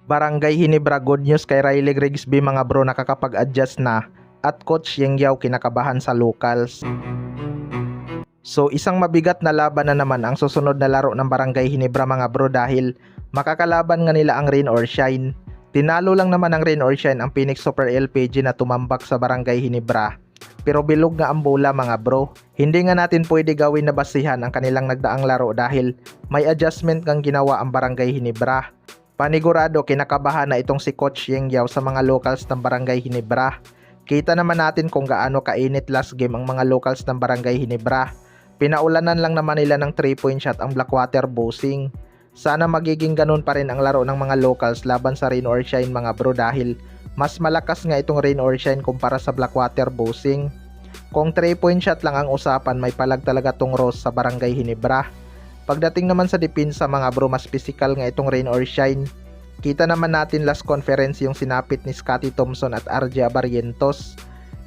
Barangay Hinebra, good news kay Riley Grigsby mga bro, nakakapag-adjust na at Coach Yeng Yao kinakabahan sa locals. So isang mabigat na laban na naman ang susunod na laro ng Barangay Hinebra mga bro dahil makakalaban nga nila ang Rain or Shine. Tinalo lang naman ang Rain or Shine ang Phoenix Super LPG na tumambak sa Barangay Hinebra. Pero bilog nga ang bola mga bro. Hindi nga natin pwede gawin na basihan ang kanilang nagdaang laro dahil may adjustment kang ginawa ang Barangay Hinebra. Panigurado kinakabahan na itong si Coach Yeng Yao sa mga locals ng Barangay Hinebra. Kita naman natin kung gaano kainit last game ang mga locals ng Barangay Hinebra. Pinaulanan lang naman nila ng 3-point shot ang Blackwater Bossing. Sana magiging ganun pa rin ang laro ng mga locals laban sa Rain or Shine mga bro dahil mas malakas nga itong Rain or Shine kumpara sa Blackwater Bossing. Kung 3-point shot lang ang usapan, may palag talaga tong Rose sa Barangay Hinebra. Pagdating naman sa depensa mga bro, mas physical nga itong Rain or Shine. Kita naman natin last conference yung sinapit ni Scottie Thompson at RJ Barrientos.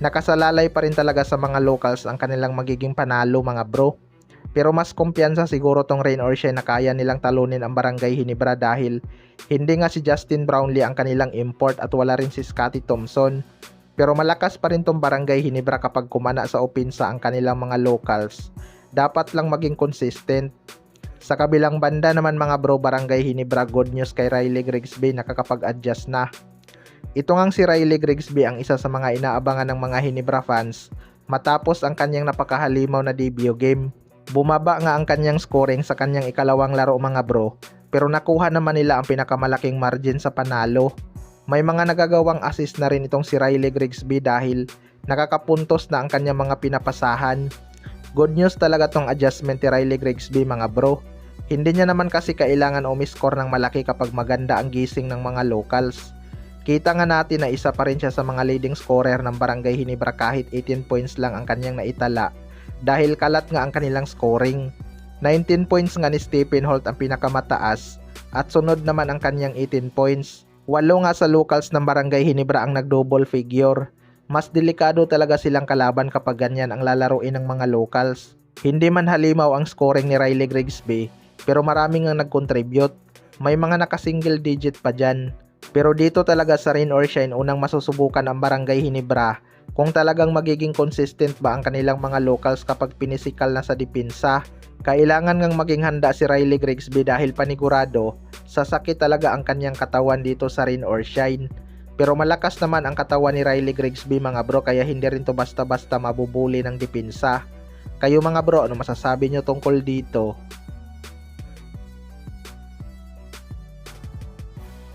Nakasalalay pa rin talaga sa mga locals ang kanilang magiging panalo mga bro. Pero mas kumpiyansa siguro tong Rain or Shine na kaya nilang talunin ang Barangay Hinebra dahil hindi nga si Justin Brownlee ang kanilang import at wala rin si Scottie Thompson. Pero malakas pa rin tong Barangay Hinebra kapag kumana sa opensa ang kanilang mga locals. Dapat lang maging consistent. Sa kabilang banda naman mga bro, Barangay Hinebra, good news kay Riley Grigsby, nakakapag-adjust na. Ito ngang si Riley Grigsby ang isa sa mga inaabangan ng mga Hinebra fans matapos ang kanyang napakahalimaw na debut game. Bumaba nga ang kanyang scoring sa kanyang ikalawang laro mga bro, pero nakuha naman nila ang pinakamalaking margin sa panalo. May mga nagagawang assist na rin itong si Riley Grigsby dahil nakakapuntos na ang kanyang mga pinapasahan. Good news talaga tong adjustment ni Riley Grigsby mga bro. Hindi niya naman kasi kailangan umiscore ng malaki kapag maganda ang gising ng mga locals. Kita nga natin na isa pa rin siya sa mga leading scorer ng Barangay Hinebra kahit 18 points lang ang kanyang naitala dahil kalat nga ang kanilang scoring. 19 points nga ni Stephen Holt ang pinakamataas at sunod naman ang kanyang 18 points. 8 nga sa locals ng Barangay Hinebra ang nag-double figure. Mas delikado talaga silang kalaban kapag ganyan ang lalaruin ng mga locals. Hindi man halimaw ang scoring ni Riley Grigsby pero maraming ang nag-contribute. May mga naka-single digit pa dyan. Pero dito talaga sa Rain or Shine, unang masusubukan ang Barangay Hinebra kung talagang magiging consistent ba ang kanilang mga locals kapag pinisikal na sa depensa. Kailangan ngang maging handa si Riley Grigsby dahil panigurado sasakit talaga ang kanyang katawan dito sa Rain or Shine. Pero malakas naman ang katawan ni Riley Grigsby mga bro, kaya hindi rin to basta-basta mabubuli ng depensa. Kayo mga bro, ano masasabi nyo tungkol dito?